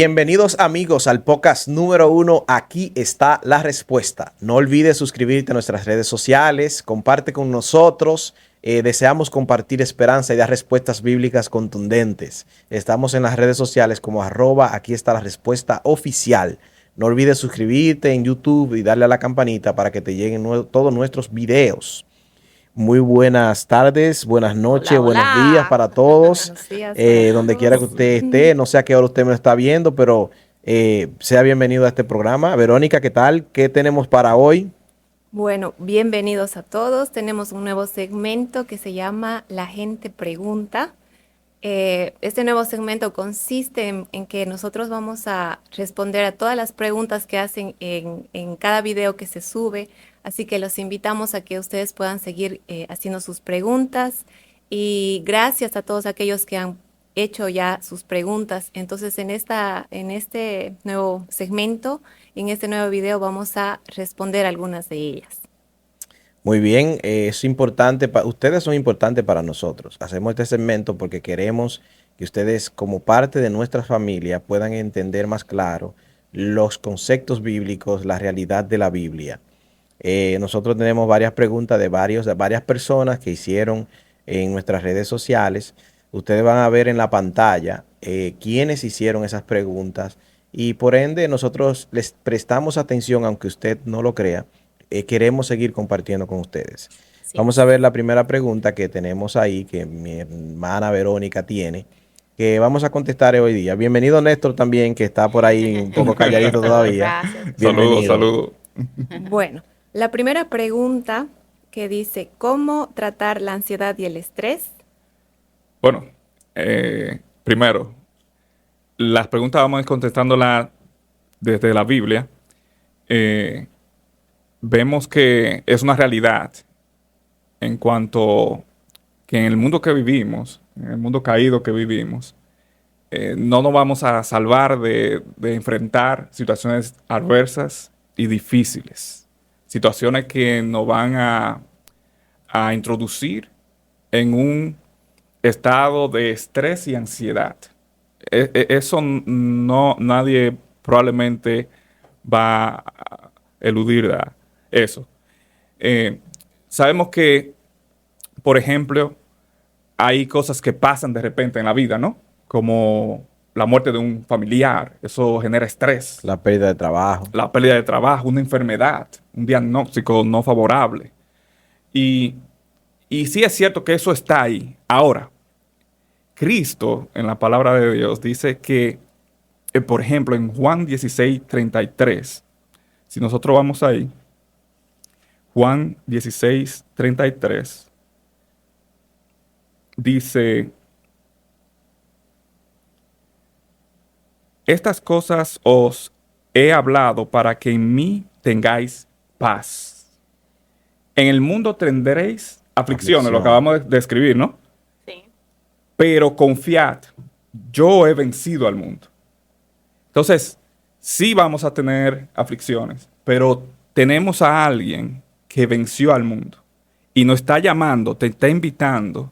Bienvenidos amigos al podcast número 1. Aquí está la respuesta. No olvides suscribirte a nuestras redes sociales, comparte con nosotros. Deseamos compartir esperanza y dar respuestas bíblicas contundentes. Estamos en las redes sociales como @aquí está la respuesta oficial. No olvides suscribirte en YouTube y darle a la campanita para que te lleguen todos nuestros videos. Muy buenas tardes, buenas noches, Hola, buenos hola. días para todos. Buenos días para Donde todos. quiera que usted esté, no sé a qué hora usted me está viendo, pero sea bienvenido a este programa. Verónica, ¿qué tal? ¿Qué tenemos para hoy? Bueno, bienvenidos a todos. Tenemos un nuevo segmento que se llama La gente pregunta. Este nuevo segmento consiste en que nosotros vamos a responder a todas las preguntas que hacen en cada video que se sube. Así que los invitamos a que ustedes puedan seguir haciendo sus preguntas. Y gracias a todos aquellos que han hecho ya sus preguntas. Entonces, en este nuevo segmento, en este nuevo video, vamos a responder algunas de ellas. Muy bien, es importante, ustedes son importantes para nosotros. Hacemos este segmento porque queremos que ustedes, como parte de nuestra familia, puedan entender más claro los conceptos bíblicos, la realidad de la Biblia. Nosotros tenemos varias preguntas de varias personas que hicieron en nuestras redes sociales. Ustedes van a ver en la pantalla quiénes hicieron esas preguntas y por ende nosotros les prestamos atención, aunque usted no lo crea. Queremos seguir compartiendo con ustedes. Sí. Vamos a ver la primera pregunta que tenemos ahí, que mi hermana Verónica tiene, que vamos a contestar hoy día. Bienvenido Néstor también, que está por ahí un poco calladito todavía. Gracias. Bienvenido. Saludos. Bueno, la primera pregunta que dice, ¿cómo tratar la ansiedad y el estrés? Bueno, primero, las preguntas vamos a ir contestándolas desde la Biblia. Vemos que es una realidad en cuanto que en el mundo que vivimos, en el mundo caído que vivimos, no nos vamos a salvar de enfrentar situaciones adversas y difíciles. Situaciones que nos van a introducir en un estado de estrés y ansiedad. Eso no, nadie probablemente va a eludir eso. Sabemos que, por ejemplo, hay cosas que pasan de repente en la vida, ¿no? Como la muerte de un familiar, eso genera estrés. La pérdida de trabajo. La pérdida de trabajo, una enfermedad, un diagnóstico no favorable. Y sí es cierto que eso está ahí. Ahora, Cristo, en la palabra de Dios, dice que, por ejemplo, en Juan 16:33, si nosotros vamos ahí, Juan 16:33, dice, estas cosas os he hablado para que en mí tengáis paz. En el mundo tendréis aflicciones, lo acabamos de escribir, ¿no? Sí. Pero confiad, yo he vencido al mundo. Entonces, sí vamos a tener aflicciones, pero tenemos a alguien que venció al mundo y nos está llamando, te está invitando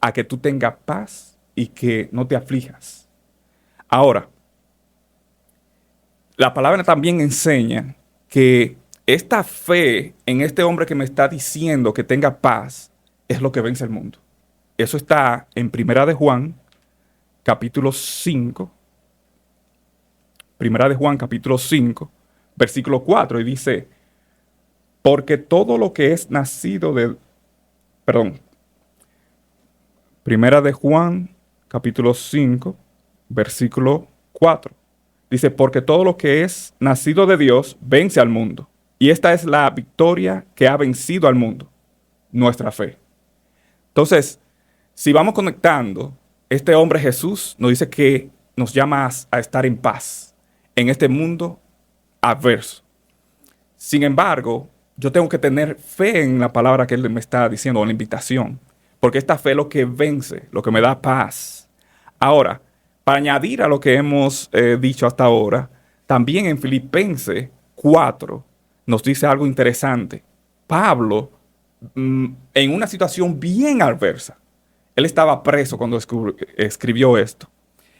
a que tú tengas paz y que no te aflijas. Ahora, la palabra también enseña que esta fe en este hombre que me está diciendo que tenga paz es lo que vence el mundo. Eso está en Primera de Juan, capítulo 5. Primera de Juan, capítulo 5, versículo 4, y dice, porque todo lo que es nacido de... Perdón. Primera de Juan, capítulo 5, versículo 4. Dice, porque todo lo que es nacido de Dios vence al mundo. Y esta es la victoria que ha vencido al mundo, nuestra fe. Entonces, si vamos conectando, este hombre Jesús nos dice que nos llama a estar en paz en este mundo adverso. Sin embargo, yo tengo que tener fe en la palabra que él me está diciendo, en la invitación, porque esta fe es lo que vence, lo que me da paz. Ahora, para añadir a lo que hemos dicho hasta ahora, también en Filipenses 4 nos dice algo interesante. Pablo, en una situación bien adversa, él estaba preso cuando escribió esto.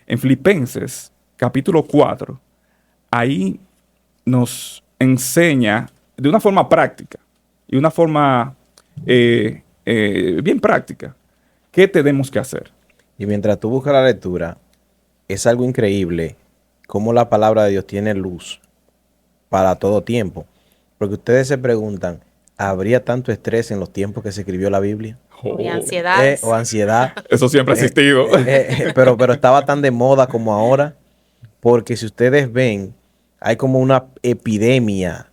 En Filipenses capítulo 4, ahí nos enseña de una forma práctica y una forma bien práctica qué tenemos que hacer. Y mientras tú buscas la lectura, es algo increíble cómo la palabra de Dios tiene luz para todo tiempo. Porque ustedes se preguntan, ¿habría tanto estrés en los tiempos que se escribió la Biblia? Y ansiedades. O ansiedad. Eso siempre ha existido. Pero estaba tan de moda como ahora, porque si ustedes ven, hay como una epidemia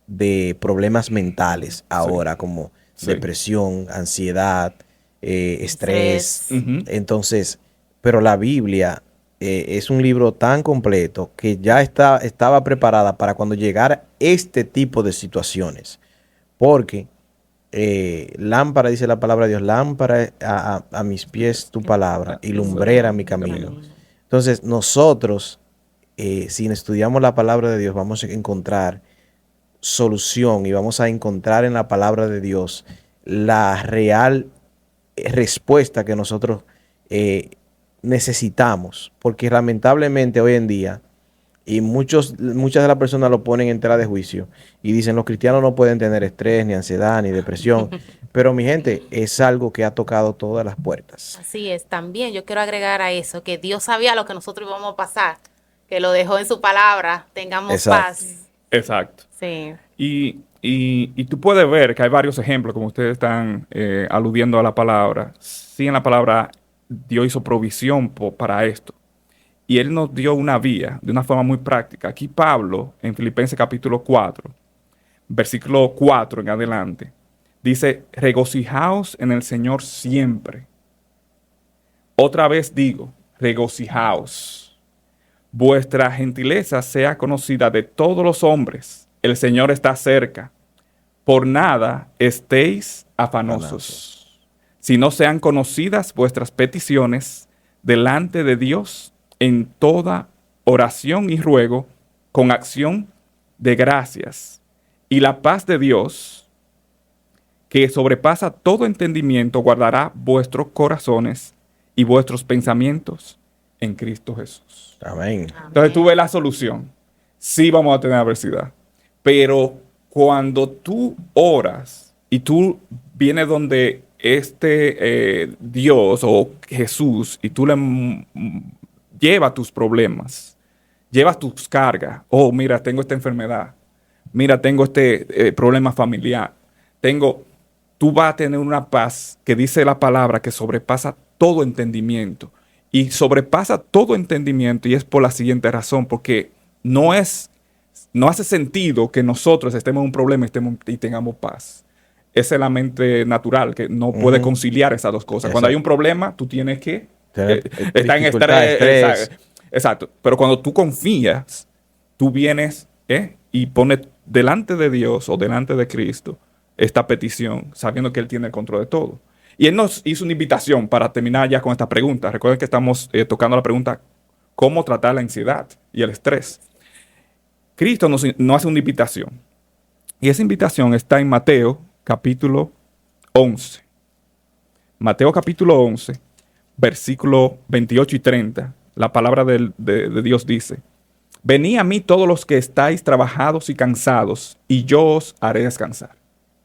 de problemas mentales ahora, como Sí. depresión, ansiedad, estrés. Ujú. Entonces, pero la Biblia es un libro tan completo que ya estaba preparada para cuando llegara este tipo de situaciones. Porque lámpara, dice la palabra de Dios, lámpara a mis pies tu palabra y lumbrera mi camino. Entonces, nosotros, si estudiamos la palabra de Dios, vamos a encontrar solución y vamos a encontrar en la palabra de Dios la real respuesta que nosotros necesitamos. Porque lamentablemente hoy en día, y muchas de las personas lo ponen en tela de juicio y dicen los cristianos no pueden tener estrés, ni ansiedad, ni depresión. Pero mi gente, es algo que ha tocado todas las puertas. Así es, también yo quiero agregar a eso que Dios sabía lo que nosotros íbamos a pasar, que lo dejó en su palabra, tengamos Exacto. paz. Exacto. Sí, Y tú puedes ver que hay varios ejemplos, como ustedes están aludiendo a la palabra. Sí, en la palabra Dios hizo provisión para esto. Y Él nos dio una vía de una forma muy práctica. Aquí Pablo, en Filipenses capítulo 4, versículo 4 en adelante, dice, regocijaos en el Señor siempre. Otra vez digo, regocijaos. Vuestra gentileza sea conocida de todos los hombres. El Señor está cerca. Por nada estéis afanosos, si no sean conocidas vuestras peticiones delante de Dios en toda oración y ruego con acción de gracias. Y la paz de Dios, que sobrepasa todo entendimiento, guardará vuestros corazones y vuestros pensamientos en Cristo Jesús. Amén. Entonces tú ves la solución. Sí vamos a tener adversidad, pero cuando tú oras y tú vienes donde Dios o Jesús y tú le llevas tus problemas, llevas tus cargas. Oh, mira, tengo esta enfermedad. Mira, tengo este problema familiar. Tú vas a tener una paz que dice la palabra que sobrepasa todo entendimiento. Y sobrepasa todo entendimiento y es por la siguiente razón, porque no hace sentido que nosotros estemos en un problema y tengamos paz. Esa es la mente natural que no puede conciliar esas dos cosas. Cuando hay un problema, tú tienes que estar en estrés. Exacto. Pero cuando tú confías, tú vienes y pones delante de Dios o delante de Cristo esta petición, sabiendo que Él tiene el control de todo. Y Él nos hizo una invitación para terminar ya con esta pregunta. Recuerden que estamos tocando la pregunta, ¿cómo tratar la ansiedad y el estrés? Cristo nos hace una invitación. Y esa invitación está en Mateo capítulo 11. Mateo capítulo 11, versículo 28 y 30. La palabra de Dios dice, venid a mí todos los que estáis trabajados y cansados, y yo os haré descansar.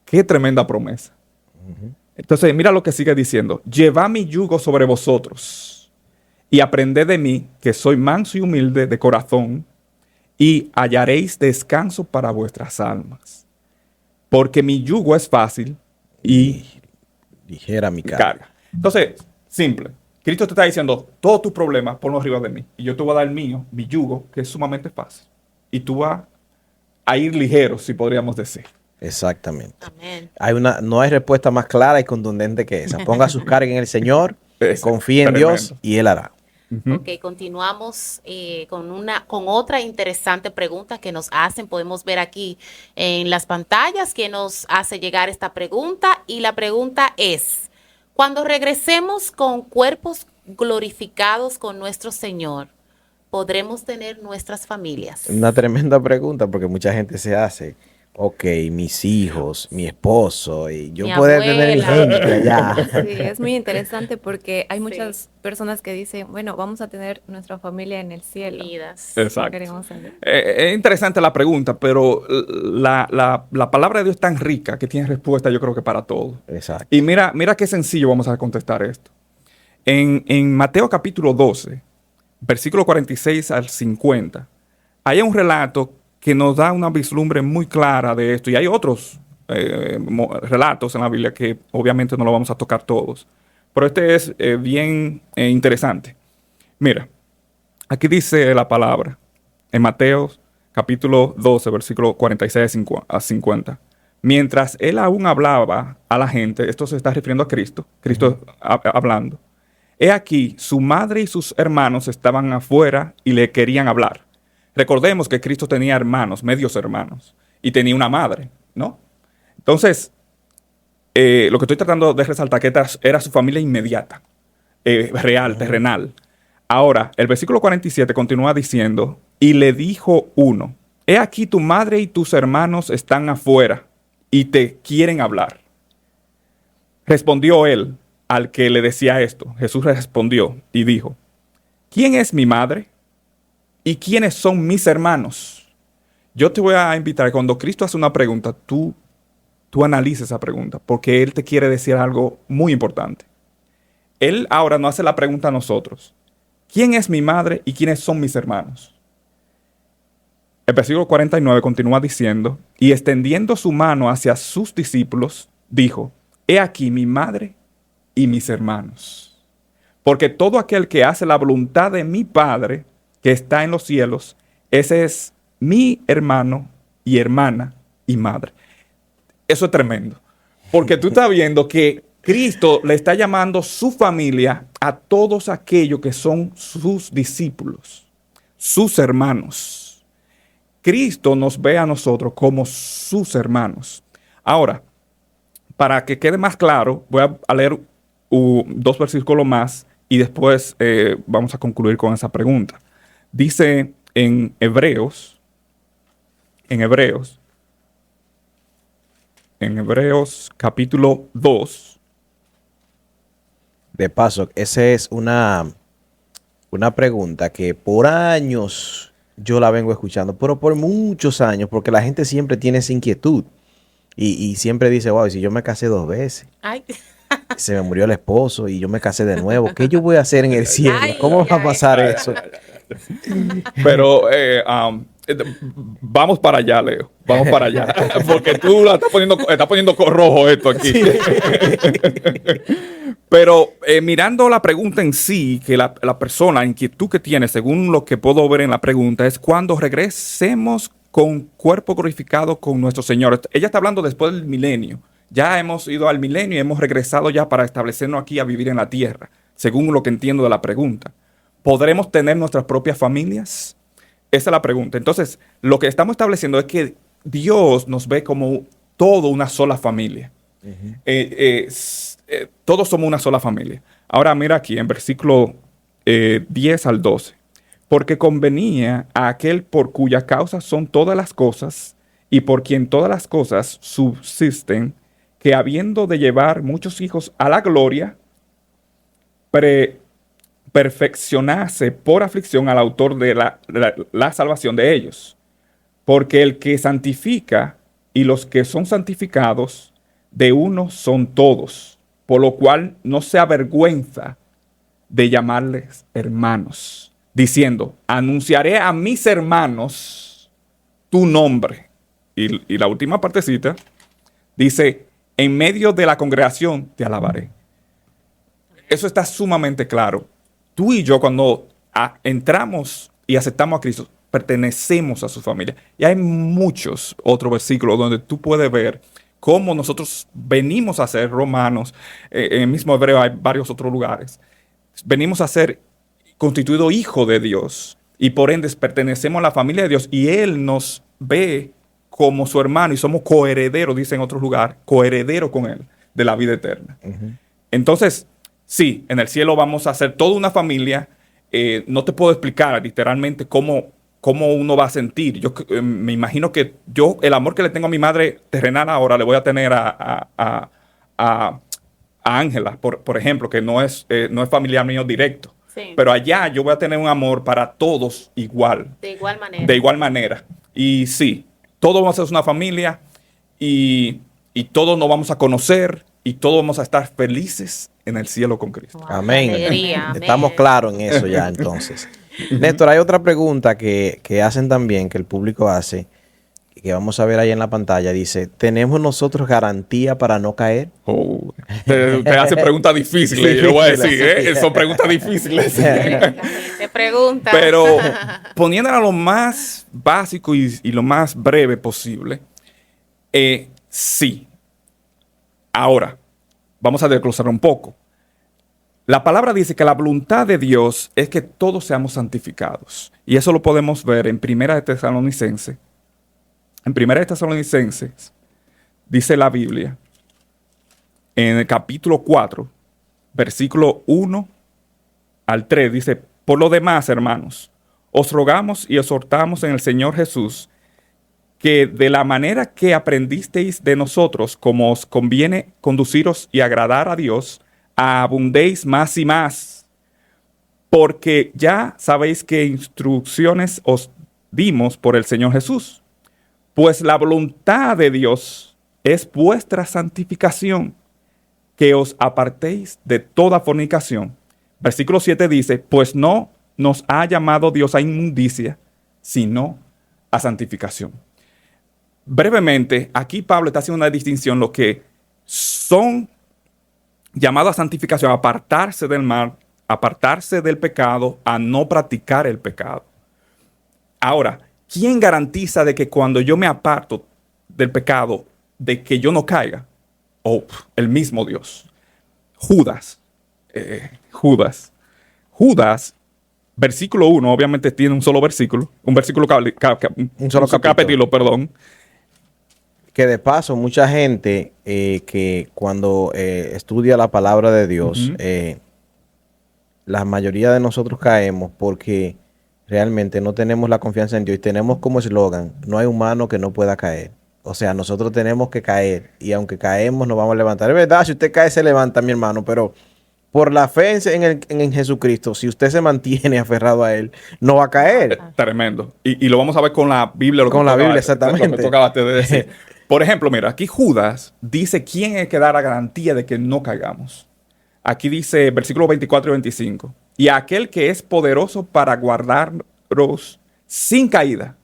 Qué tremenda promesa. Entonces, mira lo que sigue diciendo. Llevad mi yugo sobre vosotros y aprended de mí, que soy manso y humilde de corazón, y hallaréis descanso para vuestras almas. Porque mi yugo es fácil y ligera mi carga. Entonces, simple. Cristo te está diciendo, todos tus problemas ponlos arriba de mí. Y yo te voy a dar el mío, mi yugo, que es sumamente fácil. Y tú vas a ir ligero, si podríamos decir. Exactamente. amén. No hay respuesta más clara y contundente que esa. Ponga sus cargas en el Señor, confíe en Tremendo. Dios y Él hará. Ok, continuamos con otra interesante pregunta que nos hacen. Podemos ver aquí en las pantallas que nos hace llegar esta pregunta. Y la pregunta es, cuando regresemos con cuerpos glorificados con nuestro Señor, ¿podremos tener nuestras familias? Una tremenda pregunta porque mucha gente se hace Ok, mis hijos, mi esposo, y yo Mi poder tener mi abuela. gente allá. Sí, es muy interesante porque hay Sí. muchas personas que dicen, bueno, vamos a tener nuestra familia en el cielo. Unidas. Exacto. Queremos saber. Es interesante la pregunta, pero la palabra de Dios es tan rica que tiene respuesta, yo creo que para todo. Exacto. Y mira qué sencillo vamos a contestar esto. En Mateo capítulo 12, versículo 46 al 50, hay un relato que nos da una vislumbre muy clara de esto. Y hay otros relatos en la Biblia que obviamente no lo vamos a tocar todos. Pero este es bien interesante. Mira, aquí dice la palabra en Mateo capítulo 12, versículo 46 a 50. Mientras él aún hablaba a la gente, esto se está refiriendo a Cristo, Cristo hablando. He aquí, su madre y sus hermanos estaban afuera y le querían hablar. Recordemos que Cristo tenía hermanos, medios hermanos, y tenía una madre, ¿no? Entonces, lo que estoy tratando de resaltar que era su familia inmediata, real, terrenal. Ahora, el versículo 47 continúa diciendo, y le dijo uno, he aquí tu madre y tus hermanos están afuera y te quieren hablar. Respondió él al que le decía esto. Jesús respondió y dijo, ¿quién es mi madre? ¿Y quiénes son mis hermanos? Yo te voy a invitar, cuando Cristo hace una pregunta, tú analices esa pregunta, porque Él te quiere decir algo muy importante. Él ahora no hace la pregunta a nosotros. ¿Quién es mi madre y quiénes son mis hermanos? El versículo 49 continúa diciendo, y extendiendo su mano hacia sus discípulos, dijo, he aquí mi madre y mis hermanos. Porque todo aquel que hace la voluntad de mi Padre, que está en los cielos, ese es mi hermano y hermana y madre. Eso es tremendo. Porque tú estás viendo que Cristo le está llamando su familia a todos aquellos que son sus discípulos, sus hermanos. Cristo nos ve a nosotros como sus hermanos. Ahora, para que quede más claro, voy a leer dos versículos más y después vamos a concluir con esa pregunta. Dice en Hebreos capítulo 2. De paso, esa es una pregunta que por años yo la vengo escuchando, pero por muchos años, porque la gente siempre tiene esa inquietud y siempre dice, wow, si yo me casé 2 veces, Ay, se me murió el esposo y yo me casé de nuevo, ¿qué yo voy a hacer en el cielo? Ay, ¿Cómo va a ay. pasar eso? Pero vamos para allá, Leo. Vamos para allá. Porque tú estás poniendo rojo esto aquí. Pero mirando la pregunta en sí, que la persona, la inquietud que tiene, según lo que puedo ver en la pregunta, es cuando regresemos con cuerpo glorificado con nuestro Señor. Ella está hablando después del milenio. Ya hemos ido al milenio y hemos regresado ya para establecernos aquí a vivir en la tierra, según lo que entiendo de la pregunta. ¿Podremos tener nuestras propias familias? Esa es la pregunta. Entonces, lo que estamos estableciendo es que Dios nos ve como todo una sola familia. Todos somos una sola familia. Ahora mira aquí en versículo 10 al 12. Porque convenía a aquel por cuya causa son todas las cosas y por quien todas las cosas subsisten, que habiendo de llevar muchos hijos a la gloria, perfeccionase por aflicción al autor de la salvación de ellos. Porque el que santifica y los que son santificados, de uno son todos, por lo cual no se avergüenza de llamarles hermanos, diciendo, anunciaré a mis hermanos tu nombre. Y la última partecita dice, en medio de la congregación te alabaré. Eso está sumamente claro. Tú y yo cuando entramos y aceptamos a Cristo, pertenecemos a su familia. Y hay muchos otros versículos donde tú puedes ver cómo nosotros venimos a ser romanos. En el mismo Hebreo hay varios otros lugares. Venimos a ser constituidos hijos de Dios y por ende pertenecemos a la familia de Dios y Él nos ve como su hermano y somos coherederos, dice en otro lugar, coherederos con Él de la vida eterna. Entonces, sí, en el cielo vamos a ser toda una familia. No te puedo explicar literalmente cómo cómo uno va a sentir. Yo me imagino que el amor que le tengo a mi madre terrenal ahora, le voy a tener a Ángela, por ejemplo, que no es familiar mío directo. Sí. Pero allá yo voy a tener un amor para todos igual. De igual manera. De igual manera. Y sí, todos vamos a ser una familia y todos nos vamos a conocer y todos vamos a estar felices en el cielo con Cristo. Wow, Amén. alegría, amén. Estamos claros en eso ya entonces. Néstor, hay otra pregunta que hacen también, que el público hace, que vamos a ver ahí en la pantalla. Dice, ¿tenemos nosotros garantía para no caer? Oh, te hace preguntas difíciles, yo voy a decir, son preguntas difíciles. Te pregunta. Pero poniéndola lo más básico y lo más breve posible, sí. Ahora, vamos a desglosar un poco. La palabra dice que la voluntad de Dios es que todos seamos santificados. Y eso lo podemos ver en Primera de Tesalonicenses. En Primera de Tesalonicenses dice la Biblia, en el capítulo 4, versículo 1 al 3, dice, por lo demás, hermanos, os rogamos y exhortamos en el Señor Jesús que de la manera que aprendisteis de nosotros, como os conviene conduciros y agradar a Dios, abundéis más y más, porque ya sabéis qué instrucciones os dimos por el Señor Jesús. Pues la voluntad de Dios es vuestra santificación, que os apartéis de toda fornicación. Versículo 7 dice, pues no nos ha llamado Dios a inmundicia, sino a santificación. Brevemente, aquí Pablo está haciendo una distinción, lo que son llamados a santificación, a apartarse del mal, apartarse del pecado, a no practicar el pecado. Ahora, ¿quién garantiza de que cuando yo me aparto del pecado, de que yo no caiga? Oh, el mismo Dios. Judas, versículo 1, obviamente tiene un solo versículo, un solo capítulo, perdón. Que de paso, mucha gente que cuando estudia la palabra de Dios, la mayoría de nosotros caemos porque realmente no tenemos la confianza en Dios y tenemos como eslogan, no hay humano que no pueda caer. O sea, nosotros tenemos que caer y aunque caemos nos vamos a levantar. Es verdad, si usted cae se levanta, mi hermano, pero por la fe en Jesucristo, si usted se mantiene aferrado a Él, no va a caer. Tremendo. Y lo vamos a ver con la Biblia. Con la Biblia, exactamente. Lo que tú acabaste de decir. Por ejemplo, mira, aquí Judas dice quién es que da la garantía de que no caigamos. Aquí dice, versículos 24 y 25, y aquel que es poderoso para guardaros sin caída.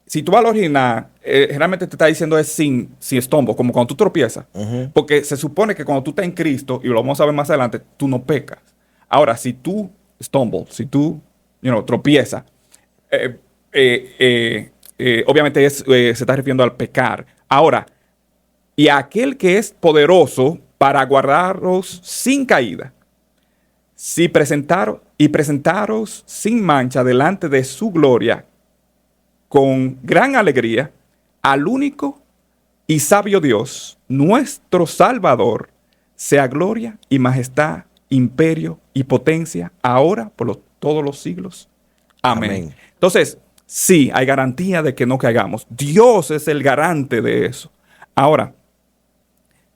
Si tú vas al original, generalmente te está diciendo es sin estombo, como cuando tú tropiezas. Porque se supone que cuando tú estás en Cristo, y lo vamos a ver más adelante, tú no pecas. Ahora, si tú si tú tropiezas, obviamente se está refiriendo al pecar. Ahora, y aquel que es poderoso para guardaros sin caída, presentaros sin mancha delante de su gloria, con gran alegría, al único y sabio Dios, nuestro Salvador, sea gloria y majestad, imperio y potencia, ahora por todos los siglos. Amén. Entonces, sí, hay garantía de que no caigamos. Dios es el garante de eso. Ahora,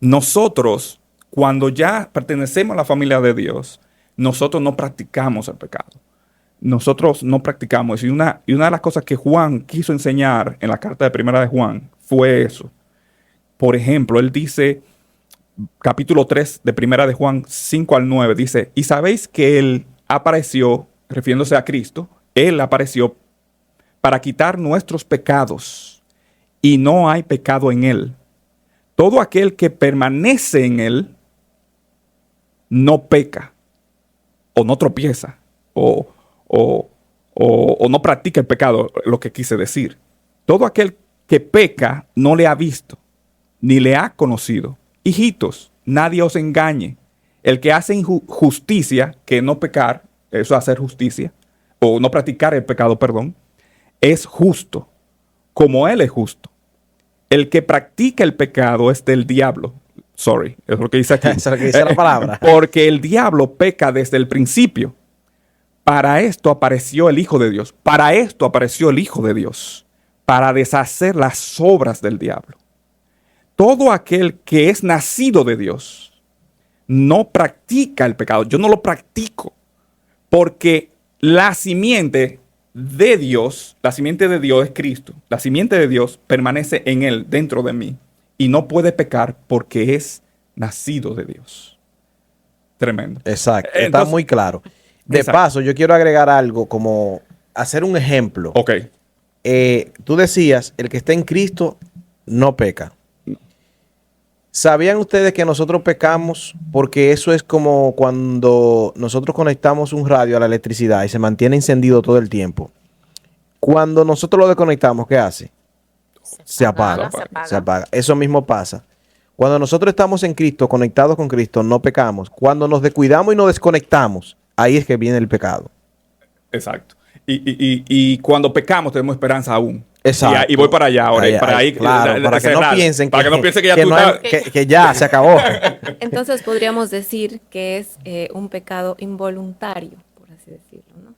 nosotros, cuando ya pertenecemos a la familia de Dios, nosotros no practicamos el pecado. Nosotros no practicamos. Y una de las cosas que Juan quiso enseñar en la carta de Primera de Juan fue eso. Por ejemplo, él dice, capítulo 3 de Primera de Juan 5 al 9, dice, y sabéis que él apareció, refiriéndose a Cristo, él apareció para quitar nuestros pecados, y no hay pecado en él. Todo aquel que permanece en él no peca, o no tropieza, o no practica el pecado, lo que quise decir. Todo aquel que peca no le ha visto, ni le ha conocido. Hijitos, nadie os engañe. El que hace injusticia, que no pecar, eso es hacer justicia, o no practicar el pecado, perdón, es justo, como él es justo. El que practica el pecado es del diablo. Es lo que dice aquí. Eso es lo que dice la palabra. Porque el diablo peca desde el principio. Para esto apareció el Hijo de Dios. Para esto apareció el Hijo de Dios. Para deshacer las obras del diablo. Todo aquel que es nacido de Dios no practica el pecado. Yo no lo practico. Porque la simiente de Dios es Cristo. La simiente de Dios permanece en él, dentro de mí. Y no puede pecar porque es nacido de Dios. Tremendo. Exacto, está Entonces, muy claro. De exacto. paso, yo quiero agregar algo como hacer un ejemplo. Ok. Tú decías, el que está en Cristo no peca. ¿Sabían ustedes que nosotros pecamos? Porque eso es como cuando nosotros conectamos un radio a la electricidad y se mantiene encendido todo el tiempo. Cuando nosotros lo desconectamos, ¿qué hace? Se apaga. Se apaga. Eso mismo pasa. Cuando nosotros estamos en Cristo, conectados con Cristo, no pecamos. Cuando nos descuidamos y nos desconectamos, ahí es que viene el pecado. Exacto. Y cuando pecamos tenemos esperanza aún. Exacto. Y voy para allá ahora. Claro, para que no piensen para que no piensen que ya que tú no hay- estás... que ya se acabó. Entonces podríamos decir que es un pecado involuntario, por así decirlo, ¿no?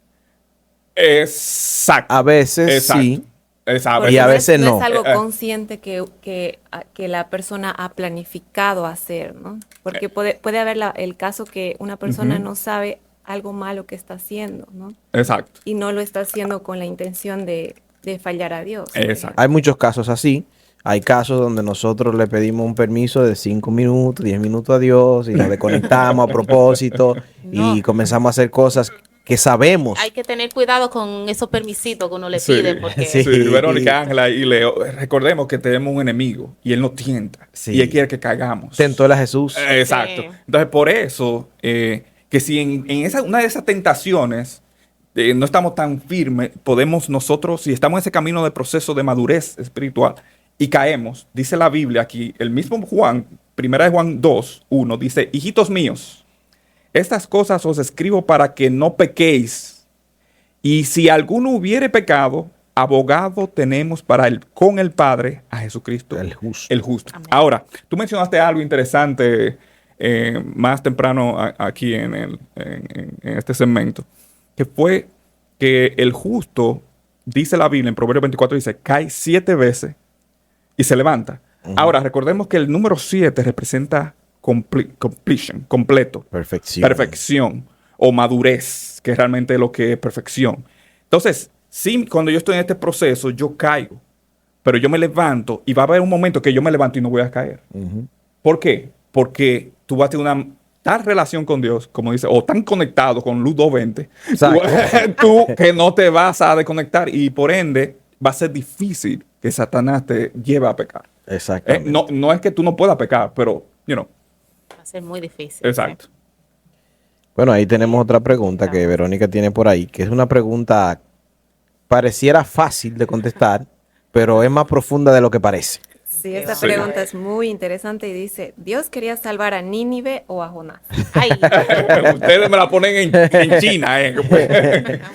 Exacto. A veces Exacto. sí. Exacto. Porque Y a no veces no no. es algo consciente que la persona ha planificado hacer, ¿no? Porque puede haber el caso que una persona no sabe algo malo que está haciendo, ¿no? Exacto. Y no lo está haciendo con la intención de fallar a Dios. Exacto. Hay muchos casos así. Hay casos donde nosotros le pedimos un permiso de 5 minutos, 10 minutos a Dios y nos desconectamos a propósito No. y comenzamos a hacer cosas que sabemos. Hay que tener cuidado con esos permisitos que uno le Sí. pide porque Sí. Sí, Verónica, Ángela y Leo, recordemos que tenemos un enemigo y él nos tienta. Sí. Y él quiere que caigamos. Tentó a Jesús. Exacto. Sí. Entonces, por eso, que si en una de esas tentaciones no estamos tan firmes, podemos nosotros, si estamos en ese camino de proceso de madurez espiritual y caemos, dice la Biblia aquí, el mismo Juan, 1 Juan 2, 1, dice, hijitos míos, estas cosas os escribo para que no pequéis. Y si alguno hubiere pecado, abogado tenemos con el Padre a Jesucristo. El justo. El justo. Amén. Ahora, tú mencionaste algo interesante más temprano aquí en este segmento, que fue que el justo, dice la Biblia en Proverbios 24, dice, cae 7 veces y se levanta. Ahora, recordemos que el número 7 representa completion, completo. Perfección o madurez, que es realmente lo que es perfección. Entonces, sí, cuando yo estoy en este proceso, yo caigo, pero yo me levanto y va a haber un momento que yo me levanto y no voy a caer. ¿Por qué? Porque tú vas a tener una tal relación con Dios, como dice, o tan conectado con Luz 220, tú que no te vas a desconectar y por ende va a ser difícil que Satanás te lleve a pecar. Exactamente. No es que tú no puedas pecar, pero, va a ser muy difícil. exacto. Bueno, ahí tenemos otra pregunta que Verónica tiene por ahí, que es una pregunta pareciera fácil de contestar, pero es más profunda de lo que parece. Sí, esta Sí. pregunta es muy interesante y dice, ¿Dios quería salvar a Nínive o a Jonás? Ay, Ustedes me la ponen en China,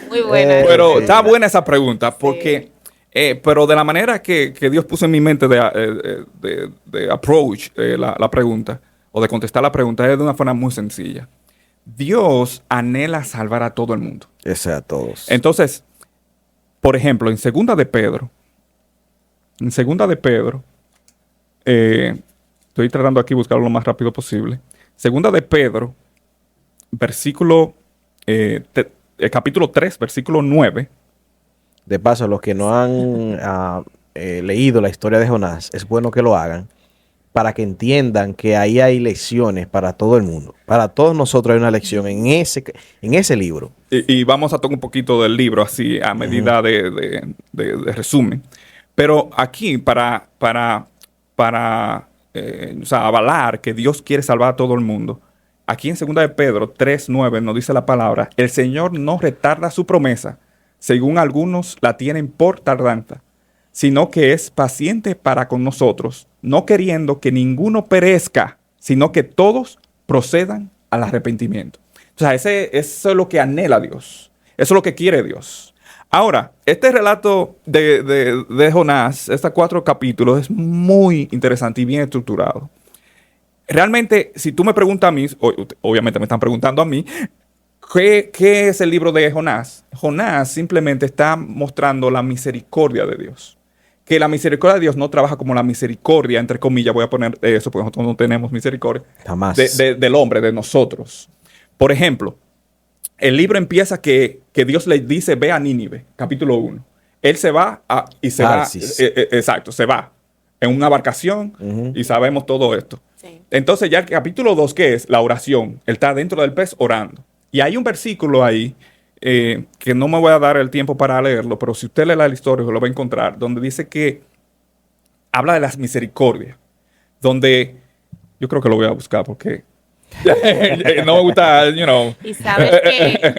muy buena. Pero está buena esa pregunta, porque, pero de la manera que Dios puso en mi mente de approach la pregunta, o de contestar la pregunta, es de una forma muy sencilla. Dios anhela salvar a todo el mundo. Ese a todos. Entonces, por ejemplo, en segunda de Pedro, estoy tratando aquí de buscarlo lo más rápido posible. Segunda de Pedro, capítulo 3, versículo 9. De paso, los que no han leído la historia de Jonás, es bueno que lo hagan para que entiendan que ahí hay lecciones para todo el mundo. Para todos nosotros hay una lección en ese libro. Y vamos a tocar un poquito del libro así a medida de resumen. Pero aquí para avalar que Dios quiere salvar a todo el mundo, aquí en 2 de Pedro 3:9 nos dice la palabra, el Señor no retarda su promesa, según algunos la tienen por tardanza, sino que es paciente para con nosotros, no queriendo que ninguno perezca, sino que todos procedan al arrepentimiento. O sea, eso es lo que anhela Dios. Eso es lo que quiere Dios. Ahora, este relato de Jonás, estos 4 capítulos, es muy interesante y bien estructurado. Realmente, si tú me preguntas a mí, obviamente me están preguntando a mí, ¿Qué es el libro de Jonás? Jonás simplemente está mostrando la misericordia de Dios. Que la misericordia de Dios no trabaja como la misericordia, entre comillas, voy a poner eso porque nosotros no tenemos misericordia, Jamás. del hombre, de nosotros. Por ejemplo, el libro empieza que Dios le dice, ve a Nínive, capítulo 1. Él se va y se Tarsis. va, exacto, se va en una embarcación y sabemos todo esto. Sí. Entonces ya el capítulo 2, ¿qué es? La oración. Él está dentro del pez orando. Y hay un versículo ahí que no me voy a dar el tiempo para leerlo, pero si usted lee la historia lo va a encontrar, donde dice que habla de las misericordias, donde yo creo que lo voy a buscar porque no me gusta, Y sabes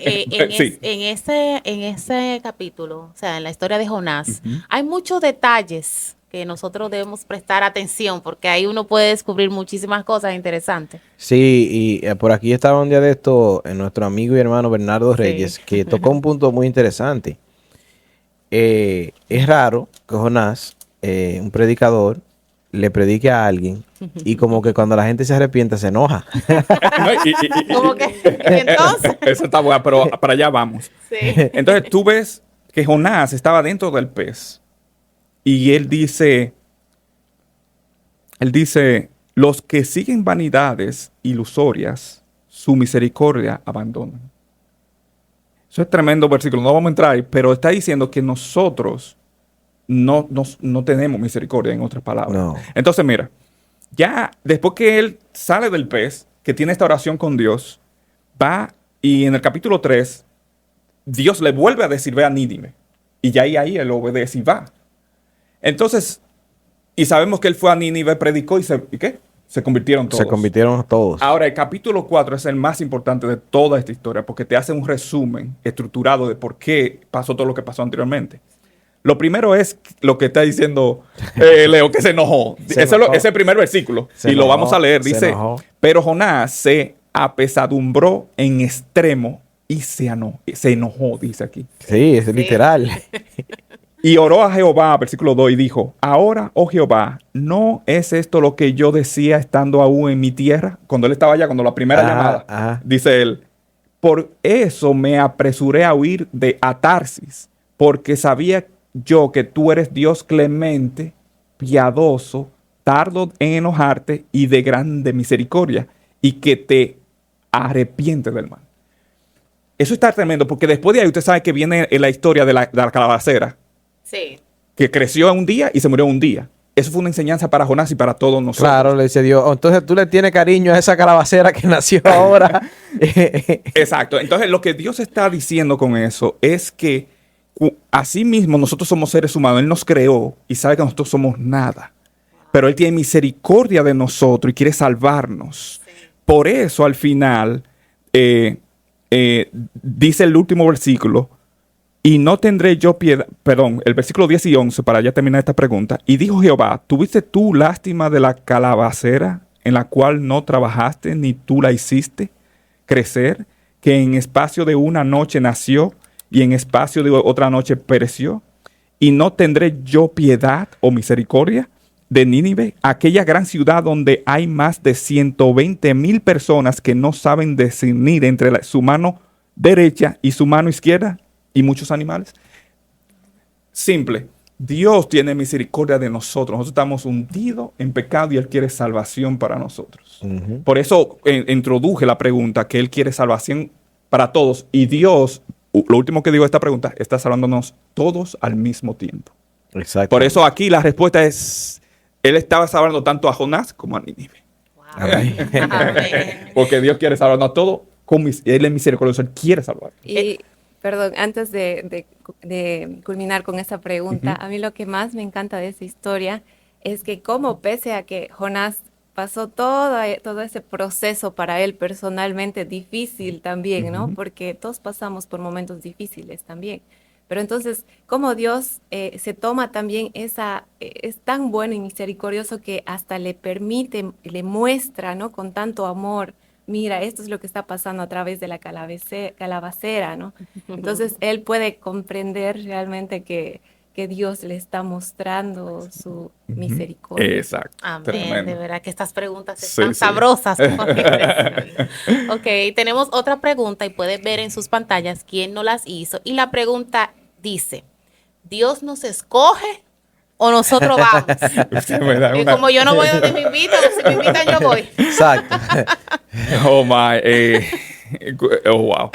que Sí. en ese capítulo, o sea, en la historia de Jonás, hay muchos detalles que nosotros debemos prestar atención porque ahí uno puede descubrir muchísimas cosas interesantes. Sí, y por aquí estaba un día de esto nuestro amigo y hermano Bernardo Reyes, que tocó un punto muy interesante. Es raro que Jonás, un predicador, le predique a alguien y como que cuando la gente se arrepiente se enoja. Como que, y entonces, Eso está bueno, pero para allá vamos. sí. Entonces tú ves que Jonás estaba dentro del pez y él dice, los que siguen vanidades ilusorias, su misericordia abandonan. Eso es tremendo versículo, no vamos a entrar ahí, pero está diciendo que nosotros no tenemos misericordia, en otras palabras. No. Entonces, mira, ya después que él sale del pez, que tiene esta oración con Dios, va y en el capítulo 3, Dios le vuelve a decir, ve a Nínive. Y ya ahí él obedece y va. Entonces, y sabemos que él fue a Nínive, predicó ¿y qué? Se convirtieron todos. Se convirtieron todos. Ahora, el capítulo 4 es el más importante de toda esta historia porque te hace un resumen estructurado de por qué pasó todo lo que pasó anteriormente. Lo primero es lo que está diciendo Leo, que se enojó. Se Ese enojó. es el primer versículo. Se Y lo enojó, vamos a leer. se Dice, enojó. pero Jonás se apesadumbró en extremo y se enojó, dice aquí. Sí, es literal. Y oró a Jehová, versículo 2, y dijo, ahora, oh Jehová, ¿no es esto lo que yo decía estando aún en mi tierra? Cuando él estaba allá, cuando la primera Ajá, llamada, ajá. dice él, por eso me apresuré a huir de Tarsis, porque sabía yo que tú eres Dios clemente, piadoso, tardo en enojarte y de grande misericordia, y que te arrepientes del mal. Eso está tremendo, porque después de ahí usted sabe que viene la historia de la calabacera, Sí. que creció en un día y se murió en un día. Eso fue una enseñanza para Jonás y para todos nosotros. Claro, le dice Dios, "Oh, entonces tú le tienes cariño a esa calabacera que nació ahora." Exacto. Entonces, lo que Dios está diciendo con eso es que así mismo nosotros somos seres humanos. Él nos creó y sabe que nosotros somos nada. Pero Él tiene misericordia de nosotros y quiere salvarnos. Por eso, al final, dice el último versículo, y no tendré yo piedad, perdón, el versículo 10 y 11, para ya terminar esta pregunta. Y dijo Jehová, ¿tuviste tú lástima de la calabacera en la cual no trabajaste, ni tú la hiciste crecer, que en espacio de una noche nació y en espacio de otra noche pereció? ¿Y no tendré yo piedad o misericordia de Nínive, aquella gran ciudad donde hay más de 120,000 personas que no saben discernir entre su mano derecha y su mano izquierda, y muchos animales? Simple. Dios tiene misericordia de nosotros. Nosotros estamos hundidos en pecado y Él quiere salvación para nosotros. Ujú. Por eso introduje la pregunta que Él quiere salvación para todos. Y Dios, lo último que digo de esta pregunta, está salvándonos todos al mismo tiempo. Exacto. Por eso aquí la respuesta es, Él estaba salvando tanto a Jonás como a Nínive. Wow. Amén. Amén. Porque Dios quiere salvarnos a todos. Él es misericordioso, Él quiere salvar. Y, perdón, antes de culminar con esa pregunta, a mí lo que más me encanta de esa historia es que como pese a que Jonás pasó todo ese proceso para él personalmente difícil también, ¿no? Porque todos pasamos por momentos difíciles también. Pero entonces, como Dios se toma también es tan bueno y misericordioso que hasta le permite, le muestra, ¿no? Con tanto amor, mira, esto es lo que está pasando a través de la calabacera, ¿no? Entonces, él puede comprender realmente que que Dios le está mostrando su misericordia. Exacto. Amén. Tremendo. De verdad que estas preguntas Sí, están sí. sabrosas. Como me impresionan. Ok, tenemos otra pregunta y pueden ver en sus pantallas quién nos las hizo. Y la pregunta dice, ¿Dios nos escoge o nosotros vamos? Usted me da Y una- como yo no voy donde me invitan, si me invitan yo voy. Exacto. Oh my. Oh wow.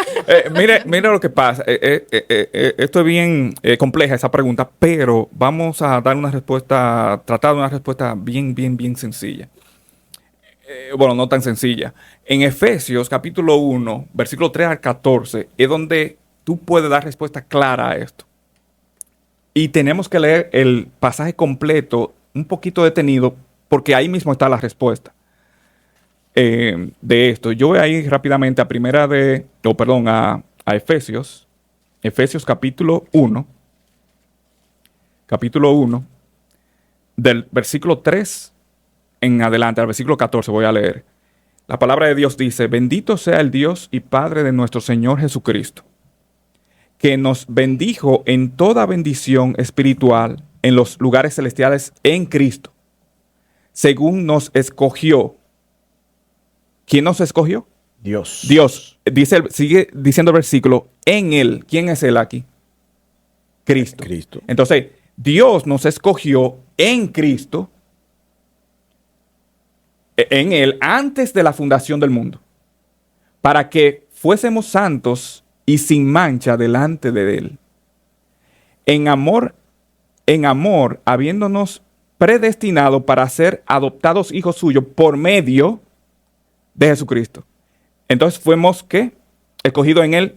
Mire lo que pasa. Esto es bien compleja esa pregunta, pero vamos a dar una respuesta, tratar de una respuesta bien sencilla. Bueno, no tan sencilla. En Efesios capítulo 1, versículo 3 al 14, es donde tú puedes dar respuesta clara a esto. Y tenemos que leer el pasaje completo, un poquito detenido, porque ahí mismo está la respuesta de esto. Yo voy a ir rápidamente a Efesios. Efesios capítulo 1. Capítulo 1. Del versículo 3 en adelante, al versículo 14 voy a leer. La palabra de Dios dice, bendito sea el Dios y Padre de nuestro Señor Jesucristo, que nos bendijo en toda bendición espiritual en los lugares celestiales en Cristo, según nos escogió. ¿Quién nos escogió? Dios. Dios. Sigue diciendo el versículo, en Él. ¿Quién es Él aquí? Cristo. Cristo. Entonces, Dios nos escogió en Cristo, en Él, antes de la fundación del mundo, para que fuésemos santos y sin mancha delante de Él. En amor, habiéndonos predestinado para ser adoptados hijos suyos por medio de Jesucristo. Entonces fuimos, ¿qué? Escogido en Él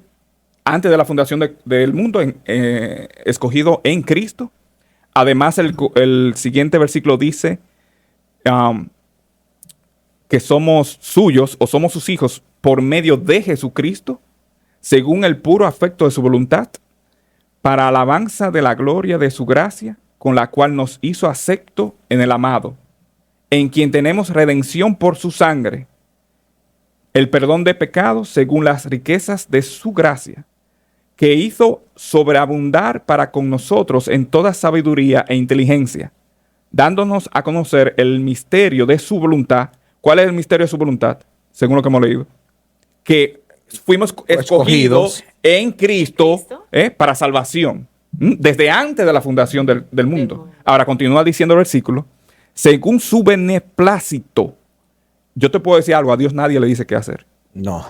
antes de la fundación del mundo, escogido en Cristo. Además, el siguiente versículo dice que somos suyos o somos sus hijos por medio de Jesucristo, según el puro afecto de su voluntad, para alabanza de la gloria de su gracia, con la cual nos hizo acepto en el amado, en quien tenemos redención por su sangre, el perdón de pecados según las riquezas de su gracia, que hizo sobreabundar para con nosotros en toda sabiduría e inteligencia, dándonos a conocer el misterio de su voluntad. ¿Cuál es el misterio de su voluntad? Según lo que hemos leído. Que fuimos escogidos en Cristo para salvación, desde antes de la fundación del mundo. Ahora continúa diciendo el versículo, según su beneplácito. Yo te puedo decir algo, a Dios nadie le dice qué hacer. No.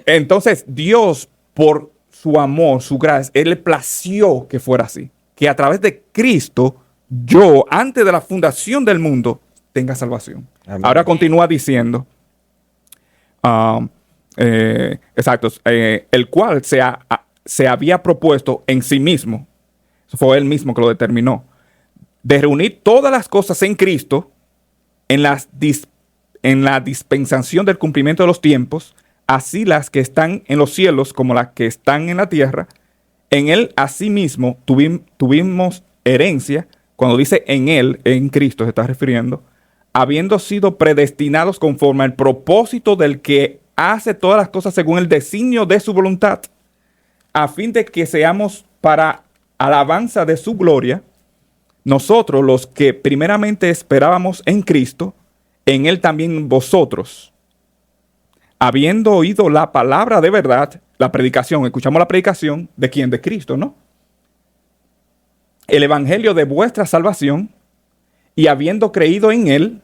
Entonces, Dios, por su amor, su gracia, Él le plació que fuera así. Que a través de Cristo, yo, antes de la fundación del mundo, tenga salvación. Amén. Ahora continúa diciendo, el cual se había propuesto en sí mismo, fue Él mismo que lo determinó, de reunir todas las cosas en Cristo, en la dispensación del cumplimiento de los tiempos, así las que están en los cielos como las que están en la tierra. En Él asimismo tuvimos herencia. Cuando dice en Él, en Cristo se está refiriendo, habiendo sido predestinados conforme al propósito del que hace todas las cosas según el designio de su voluntad, a fin de que seamos para alabanza de su gloria, nosotros los que primeramente esperábamos en Cristo, en Él también vosotros, habiendo oído la palabra de verdad, la predicación, escuchamos la predicación, ¿de quién? De Cristo, ¿no? El evangelio de vuestra salvación, y habiendo creído en Él,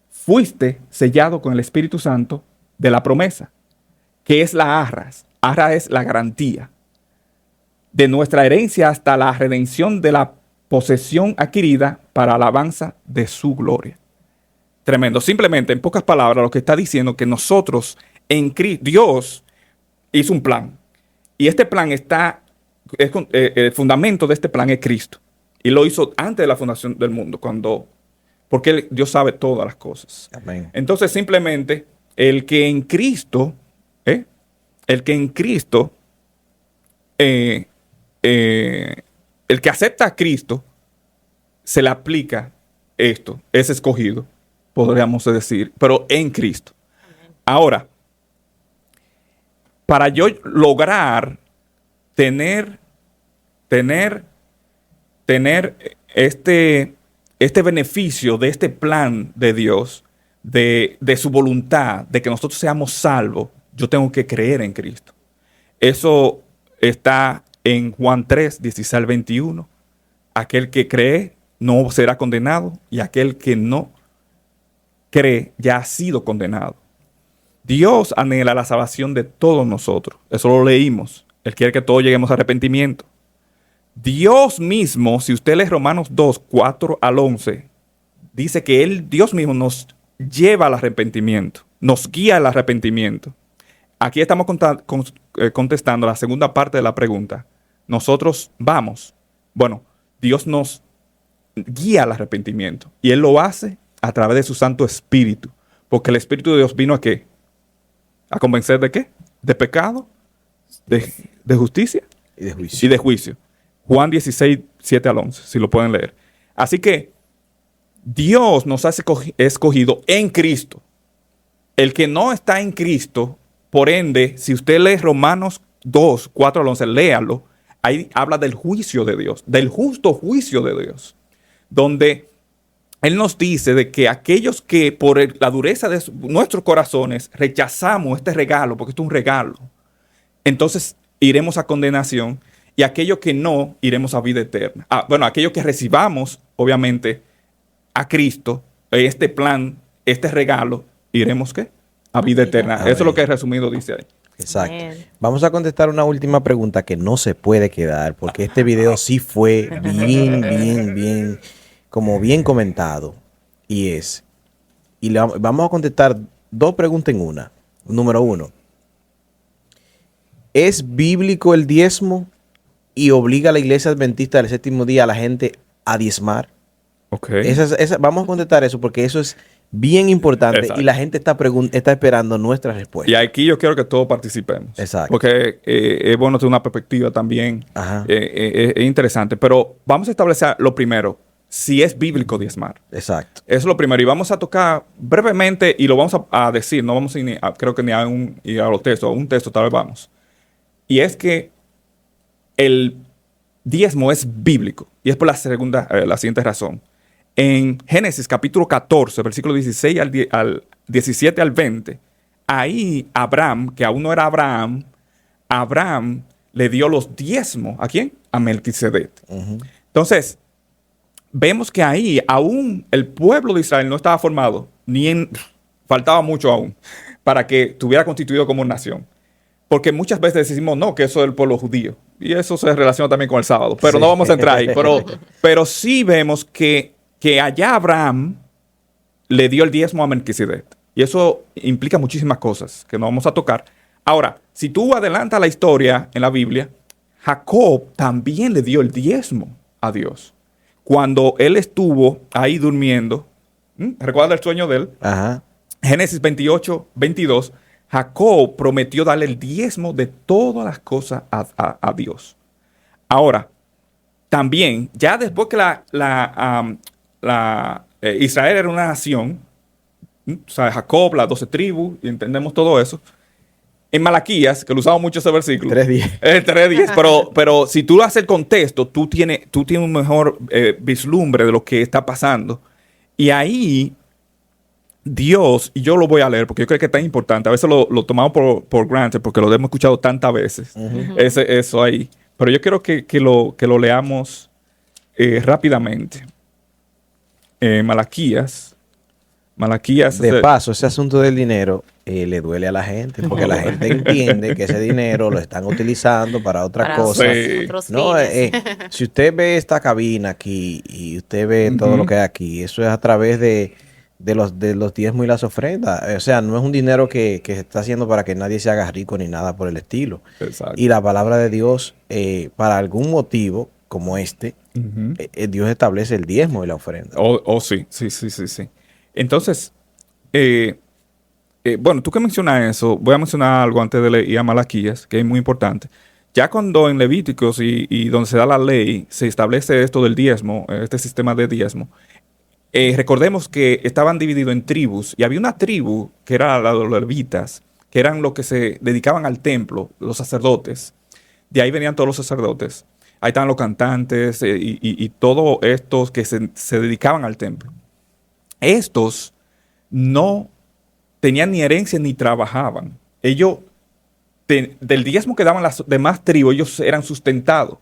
fuiste sellado con el Espíritu Santo de la promesa, que es la arras. Arras es la garantía de nuestra herencia hasta la redención de la posesión adquirida para alabanza de su gloria. Tremendo. Simplemente, en pocas palabras, lo que está diciendo que nosotros en Cristo, Dios hizo un plan. Y este plan el fundamento de este plan es Cristo. Y lo hizo antes de la fundación del mundo, porque Dios sabe todas las cosas. Amén. Entonces, simplemente, el que en Cristo, el que acepta a Cristo, se le aplica esto, es escogido, podríamos decir, pero en Cristo. Ahora, para yo lograr tener tener este beneficio de este plan de Dios, de su voluntad, de que nosotros seamos salvos, yo tengo que creer en Cristo. Eso está en Juan 3, 16 al 21. Aquel que cree no será condenado y aquel que no cree ya ha sido condenado. Dios anhela la salvación de todos nosotros. Eso lo leímos. Él quiere que todos lleguemos a arrepentimiento. Dios mismo, si usted lee Romanos 2, 4 al 11, dice que Dios mismo nos lleva al arrepentimiento, nos guía al arrepentimiento. Aquí estamos contestando la segunda parte de la pregunta. Nosotros vamos. Bueno, Dios nos guía al arrepentimiento y Él lo hace a través de su Santo Espíritu. Porque el Espíritu de Dios vino ¿a qué? ¿A convencer de qué? ¿De pecado? ¿De justicia? Y de juicio. Y de juicio. Juan 16, 7 al 11, si lo pueden leer. Así que Dios nos ha escogido en Cristo. El que no está en Cristo, por ende, si usted lee Romanos 2, 4 al 11, léalo. Ahí habla del juicio de Dios, del justo juicio de Dios, donde Él nos dice de que aquellos que por la dureza de nuestros corazones rechazamos este regalo, porque esto es un regalo, entonces iremos a condenación, y aquellos que no, iremos a vida eterna. Bueno, aquellos que recibamos, obviamente, a Cristo, este plan, este regalo, iremos ¿qué? A vida eterna. Amén. Eso es lo que resumido dice ahí. Exacto. Amén. Vamos a contestar una última pregunta que no se puede quedar, porque este video sí fue bien comentado. Vamos a contestar dos preguntas en una. Número uno, ¿es bíblico el diezmo y obliga a la iglesia adventista del séptimo día a la gente a diezmar? Okay. Vamos a contestar eso porque eso es bien importante. Exacto. Y la gente está esperando nuestra respuesta. Y aquí yo quiero que todos participemos. Exacto. Porque es bueno tener una perspectiva también. Ajá. Es interesante. Pero vamos a establecer lo primero, si es bíblico diezmar. Exacto. Eso es lo primero. Y vamos a tocar brevemente y lo vamos a decir. No vamos a ir creo que ni a los textos. A un texto tal vez vamos. Y es que el diezmo es bíblico. Y es por la siguiente razón. En Génesis capítulo 14, versículo 16 al 17 al 20, ahí Abraham, que aún no era Abraham le dio los diezmos. ¿A quién? A Melquisedec. Uh-huh. Entonces, vemos que ahí aún el pueblo de Israel no estaba formado, faltaba mucho aún para que estuviera constituido como nación. Porque muchas veces decimos, no, que eso es el pueblo judío. Y eso se relaciona también con el sábado. Pero sí. No vamos a entrar ahí. Pero sí vemos que allá Abraham le dio el diezmo a Melquisedec. Y eso implica muchísimas cosas que no vamos a tocar. Ahora, si tú adelantas la historia en la Biblia, Jacob también le dio el diezmo a Dios. Cuando él estuvo ahí durmiendo, ¿recuerda el sueño de él? Ajá. Génesis 28, 22, Jacob prometió darle el diezmo de todas las cosas a Dios. Ahora, también, ya después que Israel era una nación, o sea, Jacob, las 12 tribus, y entendemos todo eso. En Malaquías, que lo usamos mucho ese versículo. 3:10. 3:10. Pero si tú haces el contexto, tú tienes un mejor vislumbre de lo que está pasando. Y ahí, Dios, y yo lo voy a leer porque yo creo que es tan importante. A veces lo tomamos por granted porque lo hemos escuchado tantas veces. Uh-huh. Eso ahí. Pero yo quiero que lo leamos rápidamente. Malaquías. De paso, ese asunto del dinero le duele a la gente porque la gente entiende que ese dinero lo están utilizando para otras cosas. Sí. Otros No, fines. si usted ve esta cabina aquí y usted ve todo lo que hay aquí, eso es a través de los diezmos y las ofrendas. O sea, no es un dinero que se está haciendo para que nadie se haga rico ni nada por el estilo. Exacto. Y la palabra de Dios, para algún motivo como este, Ujú. Dios establece el diezmo y la ofrenda. Sí. Entonces, bueno, tú que mencionas eso, voy a mencionar algo antes de ir a Malaquías, que es muy importante. Ya cuando en Levíticos y donde se da la ley, se establece esto del diezmo, este sistema de diezmo, recordemos que estaban divididos en tribus, y había una tribu que era la de los levitas, que eran los que se dedicaban al templo, los sacerdotes. De ahí venían todos los sacerdotes. ahí están los cantantes y todos estos que se dedicaban al templo. Estos no tenían ni herencia ni trabajaban. Ellos, del diezmo que daban las demás tribus, ellos eran sustentados.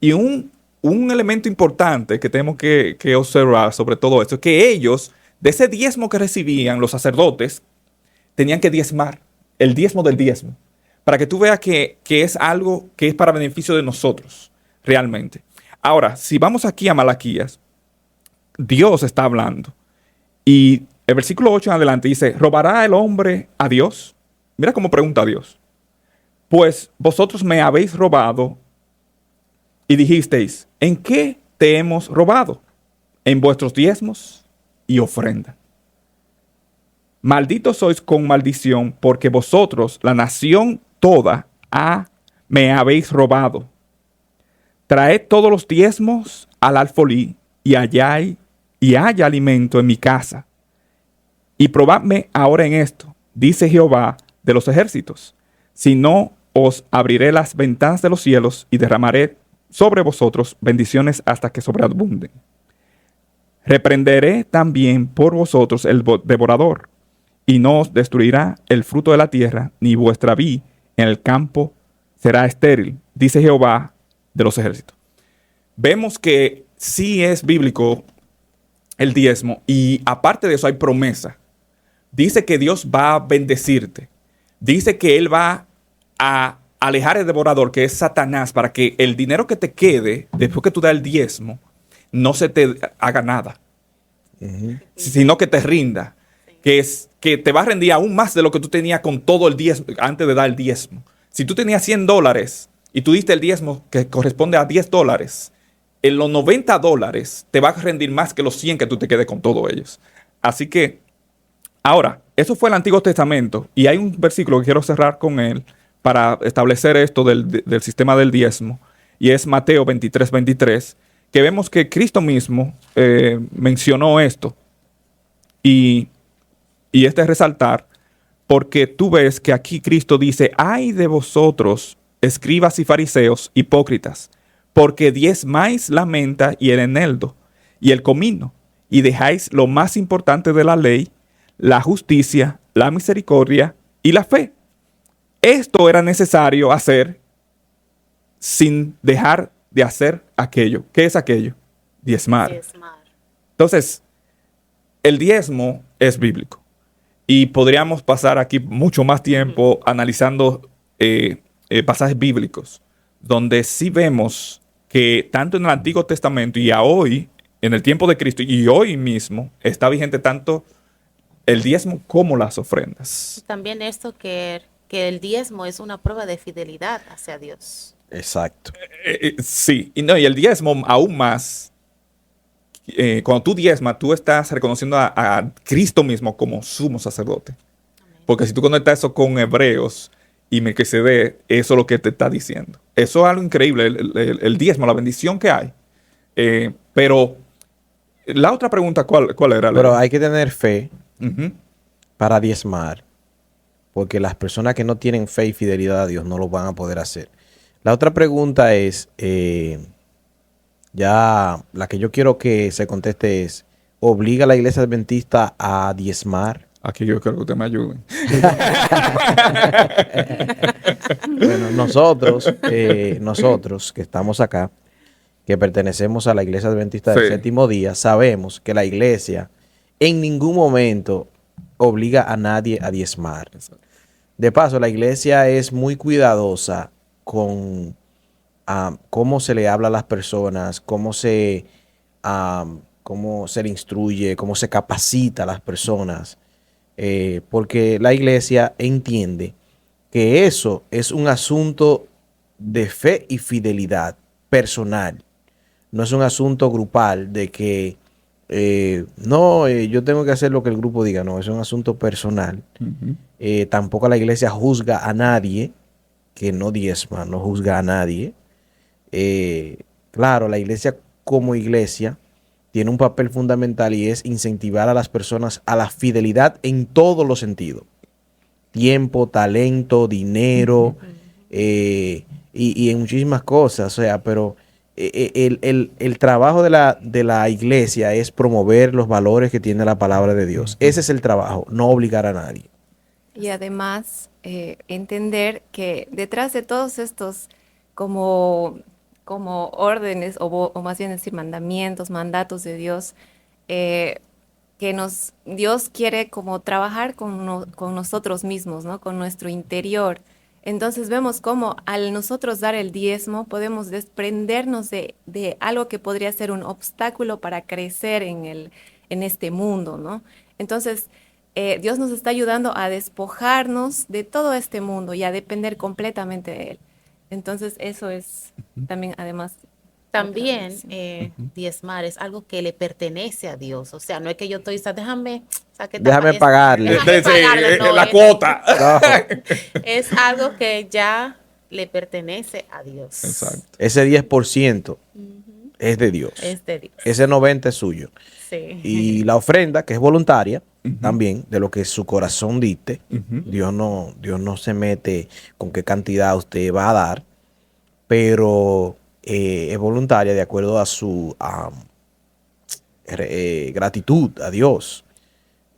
Y un elemento importante que tenemos que observar sobre todo esto es que ellos, de ese diezmo que recibían los sacerdotes, tenían que diezmar, el diezmo del diezmo, para que tú veas que es algo que es para beneficio de nosotros, realmente. Ahora, si vamos aquí a Malaquías, Dios está hablando. Y el versículo 8 en adelante dice, ¿robará el hombre a Dios? Mira cómo pregunta a Dios. Pues vosotros me habéis robado y dijisteis, ¿en qué te hemos robado? En vuestros diezmos y ofrenda. Malditos sois con maldición, porque vosotros, la nación toda, me habéis robado. Traed todos los diezmos al alfolí y haya alimento en mi casa. Y probadme ahora en esto, dice Jehová de los ejércitos. Si no, os abriré las ventanas de los cielos y derramaré sobre vosotros bendiciones hasta que sobreabunden. Reprenderé también por vosotros el devorador, y no os destruirá el fruto de la tierra, ni vuestra vid en el campo será estéril, dice Jehová de los ejércitos. Vemos que sí es bíblico el diezmo, y aparte de eso hay promesa. Dice que Dios va a bendecirte. Dice que Él va a alejar el devorador, que es Satanás, para que el dinero que te quede después que tú das el diezmo no se te haga nada, sino que te rinda, que te va a rendir aún más de lo que tú tenías con todo el diezmo antes de dar el diezmo. Si tú tenías $100 y tú diste el diezmo que corresponde a $10, en los $90 te va a rendir más que los 100 que tú te quedes con todos ellos. Así que, ahora, eso fue el Antiguo Testamento, y hay un versículo que quiero cerrar con él para establecer esto del sistema del diezmo, y es Mateo 23:23, que vemos que Cristo mismo mencionó esto, y este es resaltar, porque tú ves que aquí Cristo dice, ay de vosotros, escribas y fariseos, hipócritas, porque diezmáis la menta y el eneldo y el comino, y dejáis lo más importante de la ley, la justicia, la misericordia y la fe. Esto era necesario hacer sin dejar de hacer aquello. ¿Qué es aquello? Diezmar. Entonces, el diezmo es bíblico. Y podríamos pasar aquí mucho más tiempo analizando pasajes bíblicos, donde sí vemos que tanto en el Antiguo Testamento y a hoy, en el tiempo de Cristo y hoy mismo, está vigente tanto el diezmo como las ofrendas. También esto que el diezmo es una prueba de fidelidad hacia Dios. Exacto. Sí, y el diezmo aún más. Cuando tú diezmas, tú estás reconociendo a Cristo mismo como sumo sacerdote. Amén. Porque si tú conectas eso con Hebreos y Melquisedec, eso es lo que te está diciendo. Eso es algo increíble, el diezmo, la bendición que hay. Pero la otra pregunta, ¿cuál era? Pero hay que tener fe para diezmar, porque las personas que no tienen fe y fidelidad a Dios no lo van a poder hacer. La otra pregunta es, ya la que yo quiero que se conteste es, ¿obliga a la iglesia adventista a diezmar? Aquí yo creo que usted me ayude. Bueno, nosotros que estamos acá, que pertenecemos a la iglesia adventista del séptimo día, sabemos que la iglesia en ningún momento obliga a nadie a diezmar. De paso, la iglesia es muy cuidadosa con cómo se le habla a las personas, cómo se le instruye, cómo se capacita a las personas, porque la iglesia entiende que eso es un asunto de fe y fidelidad personal. No es un asunto grupal de que yo tengo que hacer lo que el grupo diga. No, es un asunto personal. Tampoco la iglesia juzga a nadie que no diezma, no juzga a nadie. Claro, la iglesia como iglesia tiene un papel fundamental y es incentivar a las personas a la fidelidad en todos los sentidos. Tiempo, talento, dinero y en muchísimas cosas. O sea, pero el trabajo de la iglesia es promover los valores que tiene la palabra de Dios. Ese es el trabajo, no obligar a nadie. Y además entender que detrás de todos estos como órdenes o más bien decir mandamientos, mandatos de Dios, Dios quiere como trabajar con nosotros mismos, ¿no? Con nuestro interior. Entonces vemos cómo al nosotros dar el diezmo podemos desprendernos de algo que podría ser un obstáculo para crecer en este mundo, ¿no? Entonces Dios nos está ayudando a despojarnos de todo este mundo y a depender completamente de Él. Entonces eso es también además... También diezmar es algo que le pertenece a Dios. O sea, no es que yo estoy, Déjame pagarle. No, la cuota. No. Es algo que ya le pertenece a Dios. Exacto. Ese 10% es de Dios. Es de Dios. Ese 90% es suyo. Sí. Y la ofrenda, que es voluntaria, también, de lo que su corazón dicte. Dios no se mete con qué cantidad usted va a dar, pero es voluntaria de acuerdo a su gratitud a Dios.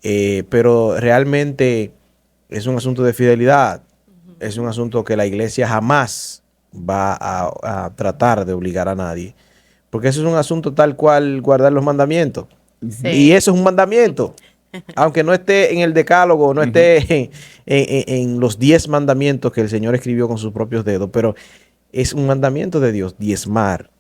Pero realmente es un asunto de fidelidad. Es un asunto que la iglesia jamás va a tratar de obligar a nadie. Porque eso es un asunto tal cual guardar los mandamientos. Sí. Y eso es un mandamiento. Aunque no esté en el decálogo, no esté en los 10 mandamientos que el Señor escribió con sus propios dedos, pero es un mandamiento de Dios, diezmar.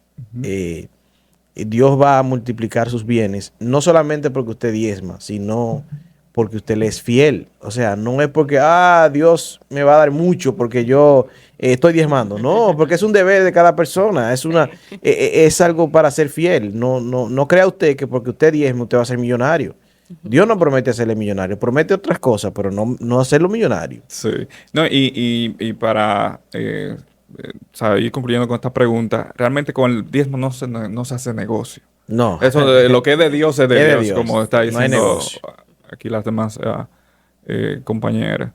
Dios va a multiplicar sus bienes, no solamente porque usted diezma, sino porque usted le es fiel. O sea, no es porque, Dios me va a dar mucho porque yo estoy diezmando. No, porque es un deber de cada persona. Es algo para ser fiel. No crea usted que porque usted diezma usted va a ser millonario. Dios no promete hacerle millonario, promete otras cosas, pero no hacerlo millonario. Sí. No, y para ir concluyendo con esta pregunta, realmente con el diezmo no se hace negocio. No. Eso lo que es de Dios es de Dios, como está No hay diciendo negocio. aquí las demás compañeras.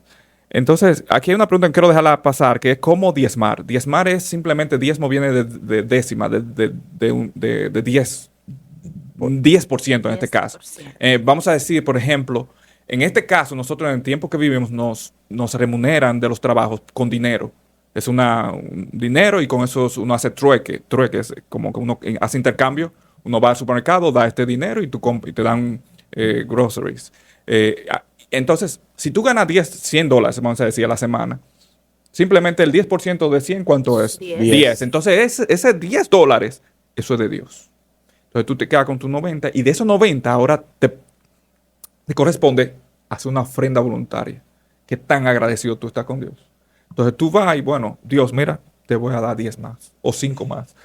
Entonces, aquí hay una pregunta que quiero dejarla pasar, que es cómo diezmar. Diezmar es simplemente, diezmo viene de décima, de 10. Un 10% en este caso. Vamos a decir, por ejemplo, en este caso, nosotros en el tiempo que vivimos nos remuneran de los trabajos con dinero. Es un dinero y con eso uno hace trueque. Trueque es como que uno hace intercambio. Uno va al supermercado, da este dinero y te dan groceries. Entonces, si tú ganas $100, vamos a decir, a la semana, simplemente el 10% de 100, ¿cuánto es? 10. Entonces, ese $10, eso es de Dios. Entonces tú te quedas con tus 90 y de esos 90 ahora te corresponde hacer una ofrenda voluntaria. ¿Qué tan agradecido tú estás con Dios? Entonces tú vas y bueno, Dios, mira, te voy a dar 10 más o 5 más.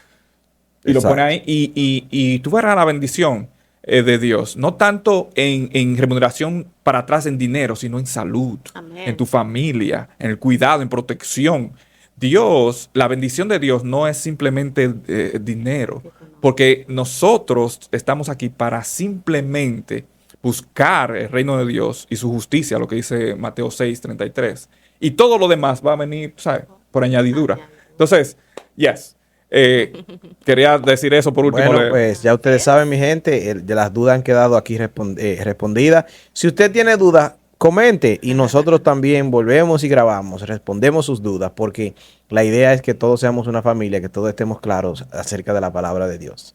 Y lo pones ahí y tú verás la bendición de Dios. No tanto en remuneración para atrás en dinero, sino en salud, Amén. En tu familia, en el cuidado, en protección. Dios, la bendición de Dios no es simplemente dinero, porque nosotros estamos aquí para simplemente buscar el reino de Dios y su justicia, lo que dice Mateo 6:33. Y todo lo demás va a venir, ¿sabes? Por añadidura. Entonces, quería decir eso por último. Bueno, pues ya ustedes saben, mi gente, de las dudas han quedado aquí respondidas. Si usted tiene dudas, comente y nosotros también volvemos y grabamos, respondemos sus dudas, porque la idea es que todos seamos una familia, que todos estemos claros acerca de la palabra de Dios.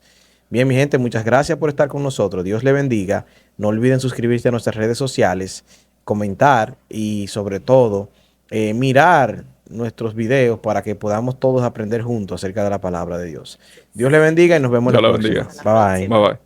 Bien, mi gente, muchas gracias por estar con nosotros. Dios le bendiga. No olviden suscribirse a nuestras redes sociales, comentar y sobre todo mirar nuestros videos para que podamos todos aprender juntos acerca de la palabra de Dios. Dios le bendiga y nos vemos la próxima. Bye bye. Bye bye.